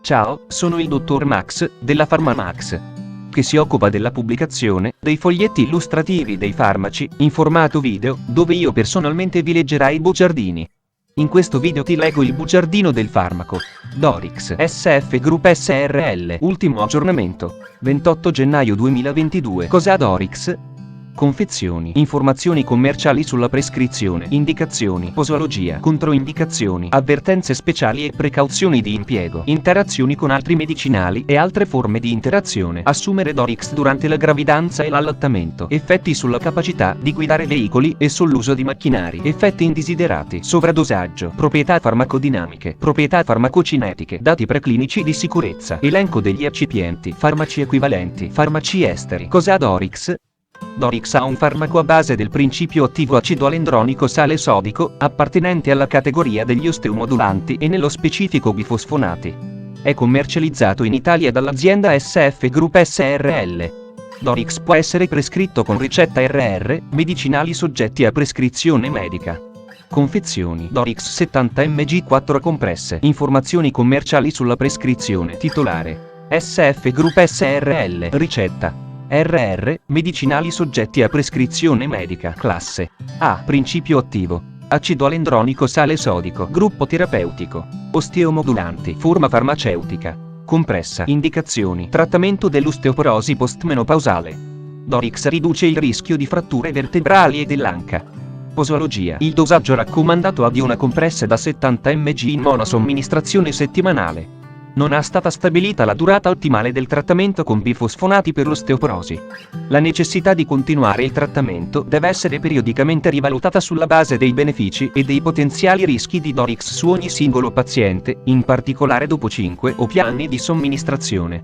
Ciao, sono il dottor Max, della PharmaMax, che si occupa della pubblicazione dei foglietti illustrativi dei farmaci, in formato video, dove io personalmente vi leggerai i bugiardini. In questo video ti leggo il bugiardino del farmaco Dorix SF Group SRL. Ultimo aggiornamento, 28 gennaio 2022. Cos'ha Dorix? Confezioni, informazioni commerciali sulla prescrizione, indicazioni, posologia, controindicazioni, avvertenze speciali e precauzioni di impiego, interazioni con altri medicinali e altre forme di interazione. Assumere Dorix durante la gravidanza e l'allattamento. Effetti sulla capacità di guidare veicoli e sull'uso di macchinari. Effetti indesiderati. Sovradosaggio. Proprietà farmacodinamiche. Proprietà farmacocinetiche. Dati preclinici di sicurezza. Elenco degli eccipienti. Farmaci equivalenti. Farmaci esteri. Cos'ha Dorix? Dorix ha un farmaco a base del principio attivo acido alendronico sale sodico, appartenente alla categoria degli osteomodulanti e nello specifico bifosfonati. È commercializzato in Italia dall'azienda SF Group SRL. Dorix può essere prescritto con ricetta RR, medicinali soggetti a prescrizione medica. Confezioni Dorix 70 mg 4 compresse. Informazioni commerciali sulla prescrizione. Titolare SF Group SRL. Ricetta RR, medicinali soggetti a prescrizione medica. Classe A. Principio attivo acido alendronico sale sodico. Gruppo terapeutico osteomodulanti. Forma farmaceutica compressa. Indicazioni: trattamento dell'osteoporosi postmenopausale. Dorix riduce il rischio di fratture vertebrali e dell'anca. Posologia: il dosaggio raccomandato è di una compressa da 70 mg in monosomministrazione settimanale. Non è stata stabilita la durata ottimale del trattamento con bifosfonati per l'osteoporosi. La necessità di continuare il trattamento deve essere periodicamente rivalutata sulla base dei benefici e dei potenziali rischi di Dorix su ogni singolo paziente, in particolare dopo 5 o più anni di somministrazione.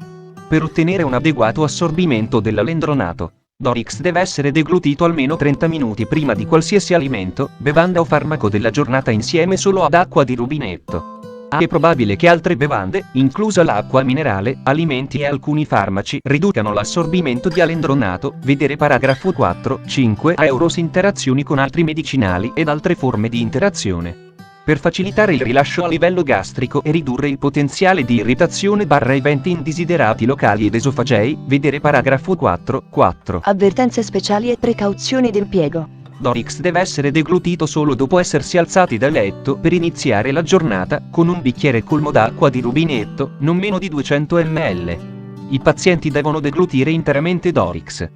Per ottenere un adeguato assorbimento dell'alendronato, Dorix deve essere deglutito almeno 30 minuti prima di qualsiasi alimento, bevanda o farmaco della giornata insieme solo ad acqua di rubinetto. È probabile che altre bevande, inclusa l'acqua minerale, alimenti e alcuni farmaci, riducano l'assorbimento di alendronato, vedere paragrafo 4, 5 Euros interazioni con altri medicinali ed altre forme di interazione. Per facilitare il rilascio a livello gastrico e ridurre il potenziale di irritazione / eventi indesiderati locali ed esofagei, vedere paragrafo 4, 4 Avvertenze speciali e precauzioni d'impiego. Dorix deve essere deglutito solo dopo essersi alzati dal letto per iniziare la giornata, con un bicchiere colmo d'acqua di rubinetto, non meno di 200 ml. I pazienti devono deglutire interamente Dorix.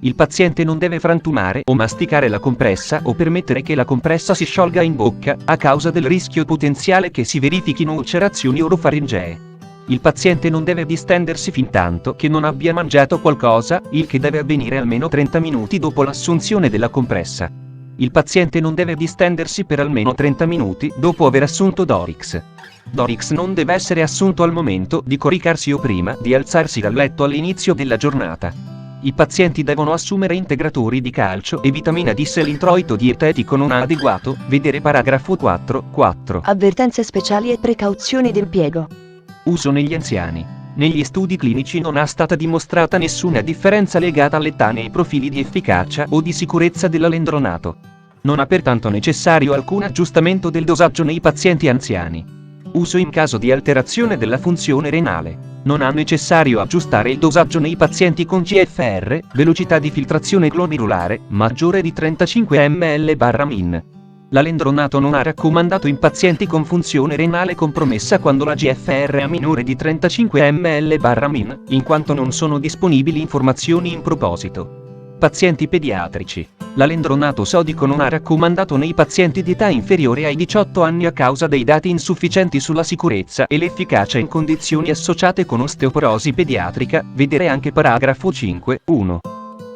Il paziente non deve frantumare o masticare la compressa o permettere che la compressa si sciolga in bocca, a causa del rischio potenziale che si verifichino ulcerazioni orofaringee. Il paziente non deve distendersi fintanto che non abbia mangiato qualcosa, il che deve avvenire almeno 30 minuti dopo l'assunzione della compressa. Il paziente non deve distendersi per almeno 30 minuti dopo aver assunto Dorix. Dorix non deve essere assunto al momento di coricarsi o prima di alzarsi dal letto all'inizio della giornata. I pazienti devono assumere integratori di calcio e vitamina D se l'introito dietetico non è adeguato, vedere paragrafo 4, 4 Avvertenze speciali e precauzioni d'impiego. Uso negli anziani. Negli studi clinici non è stata dimostrata nessuna differenza legata all'età nei profili di efficacia o di sicurezza dell'alendronato. Non è pertanto necessario alcun aggiustamento del dosaggio nei pazienti anziani. Uso in caso di alterazione della funzione renale. Non è necessario aggiustare il dosaggio nei pazienti con GFR, velocità di filtrazione glomerulare, maggiore di 35 ml/min. L'alendronato non è raccomandato in pazienti con funzione renale compromessa quando la GFR è minore di 35 ml/min, in quanto non sono disponibili informazioni in proposito. Pazienti pediatrici. L'alendronato sodico non è raccomandato nei pazienti di età inferiore ai 18 anni a causa dei dati insufficienti sulla sicurezza e l'efficacia in condizioni associate con osteoporosi pediatrica, vedere anche paragrafo 5, 1.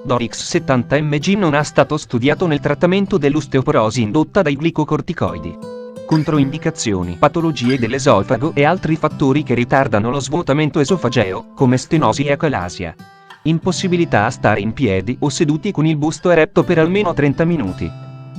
Dorix 70 mg non è stato studiato nel trattamento dell'osteoporosi indotta dai glicocorticoidi. Controindicazioni: patologie dell'esofago e altri fattori che ritardano lo svuotamento esofageo, come stenosi e acalasia. Impossibilità a stare in piedi o seduti con il busto eretto per almeno 30 minuti.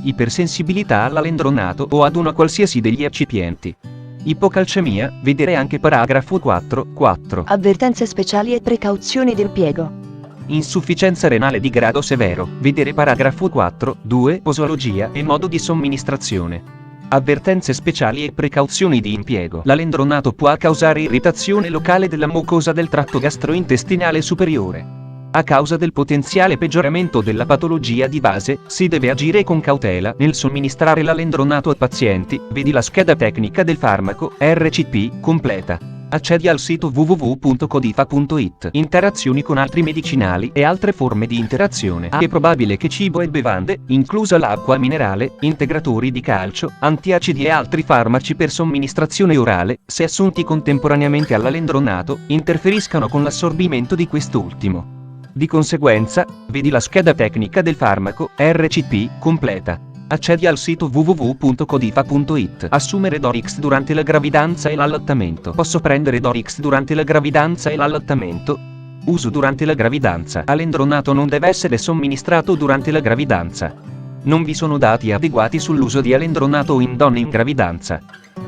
Ipersensibilità all'alendronato o ad una qualsiasi degli eccipienti. Ipocalcemia, vedere anche paragrafo 4, 4 Avvertenze speciali e precauzioni d'impiego. Insufficienza renale di grado severo, vedere paragrafo 4, 2 Posologia e modo di somministrazione. Avvertenze speciali e precauzioni di impiego. L'alendronato può causare irritazione locale della mucosa del tratto gastrointestinale superiore. A causa del potenziale peggioramento della patologia di base, si deve agire con cautela nel somministrare l'alendronato a pazienti. Vedi la scheda tecnica del farmaco RCP completa. Accedi al sito www.codifa.it. Interazioni con altri medicinali e altre forme di interazione. È probabile che cibo e bevande, inclusa l'acqua minerale, integratori di calcio, antiacidi e altri farmaci per somministrazione orale, se assunti contemporaneamente all'alendronato, interferiscano con l'assorbimento di quest'ultimo. Di conseguenza, vedi la scheda tecnica del farmaco RCP completa. Accedi al sito www.codifa.it. Assumere Dorix durante la gravidanza e l'allattamento. Posso prendere Dorix durante la gravidanza e l'allattamento? Uso durante la gravidanza. Alendronato non deve essere somministrato durante la gravidanza. Non vi sono dati adeguati sull'uso di alendronato in donne in gravidanza.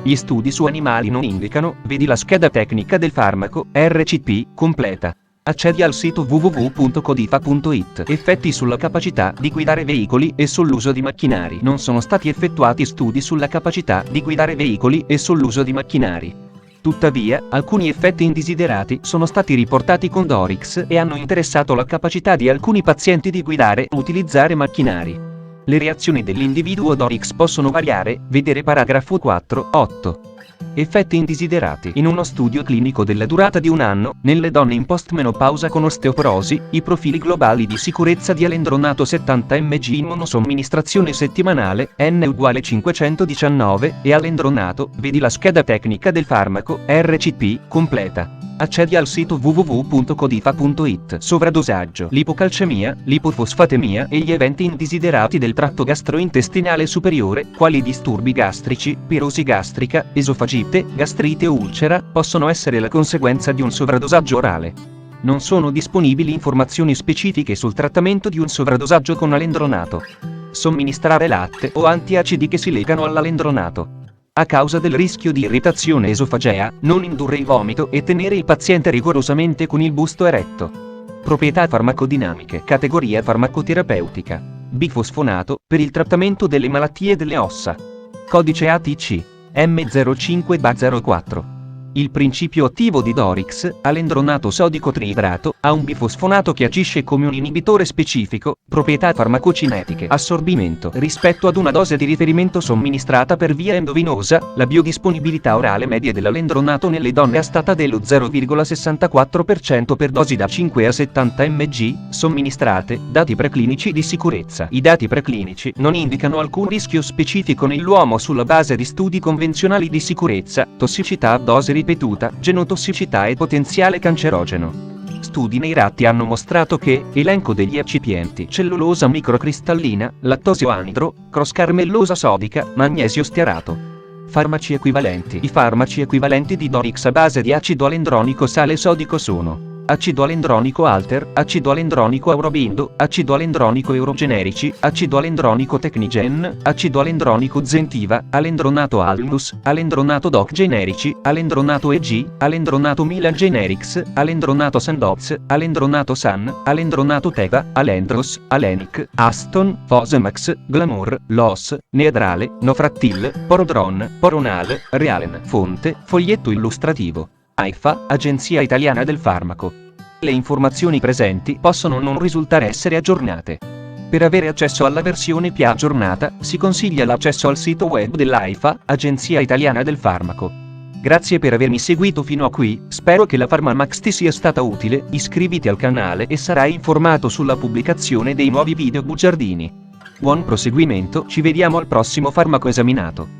Gli studi su animali non indicano, vedi la scheda tecnica del farmaco RCP completa. Accedi al sito www.codifa.it. Effetti sulla capacità di guidare veicoli e sull'uso di macchinari. Non sono stati effettuati studi sulla capacità di guidare veicoli e sull'uso di macchinari. Tuttavia, alcuni effetti indesiderati sono stati riportati con Dorix e hanno interessato la capacità di alcuni pazienti di guidare o utilizzare macchinari. Le reazioni dell'individuo Dorix possono variare, vedere paragrafo 4.8. Effetti indesiderati. In uno studio clinico della durata di 1 anno, nelle donne in postmenopausa con osteoporosi, i profili globali di sicurezza di alendronato 70 mg in monosomministrazione settimanale, N uguale 519, e alendronato, vedi la scheda tecnica del farmaco, RCP, completa. Accedi al sito www.codifa.it. Sovradosaggio, l'ipocalcemia, l'ipofosfatemia e gli eventi indesiderati del tratto gastrointestinale superiore, quali disturbi gastrici, pirosi gastrica, esofagite, gastrite o ulcera, possono essere la conseguenza di un sovradosaggio orale. Non sono disponibili informazioni specifiche sul trattamento di un sovradosaggio con alendronato. Somministrare latte o antiacidi che si legano all'alendronato. A causa del rischio di irritazione esofagea, non indurre il vomito e tenere il paziente rigorosamente con il busto eretto. Proprietà farmacodinamiche. Categoria farmacoterapeutica. Bifosfonato, per il trattamento delle malattie delle ossa. Codice ATC. M05BA04. Il principio attivo di Dorix, alendronato sodico triidrato, ha un bifosfonato che agisce come un inibitore specifico. Proprietà farmacocinetiche. Assorbimento. Rispetto ad una dose di riferimento somministrata per via endovenosa, la biodisponibilità orale media dell'alendronato nelle donne è stata dello 0,64% per dosi da 5 a 70 mg, somministrate. Dati preclinici di sicurezza. I dati preclinici non indicano alcun rischio specifico nell'uomo sulla base di studi convenzionali di sicurezza, tossicità a dose ripetuta, genotossicità e potenziale cancerogeno. Studi nei ratti hanno mostrato che, elenco degli eccipienti: cellulosa microcristallina, lattosio anidro, crosscarmellosa sodica, magnesio stearato. Farmaci equivalenti. I farmaci equivalenti di Dorix a base di acido alendronico sale sodico sono: acido alendronico Alter, acido alendronico Aurobindo, acido alendronico Eurogenerici, acido alendronico Technigen, acido alendronico Zentiva, alendronato Alnus, alendronato Doc Generici, alendronato EG, alendronato Milan Generics, alendronato Sandoz, alendronato San, alendronato Teva, Alendros, Alenic, Aston, Fosamax, Glamour, Los, Neadrale, Nofrattil, Porodron, Poronal, Realen. Fonte: foglietto illustrativo. AIFA, Agenzia Italiana del Farmaco. Le informazioni presenti possono non risultare essere aggiornate. Per avere accesso alla versione più aggiornata, si consiglia l'accesso al sito web dell'AIFA, Agenzia Italiana del Farmaco. Grazie per avermi seguito fino a qui, spero che la PharmaMax ti sia stata utile. Iscriviti al canale e sarai informato sulla pubblicazione dei nuovi video bugiardini. Buon proseguimento, ci vediamo al prossimo farmaco esaminato.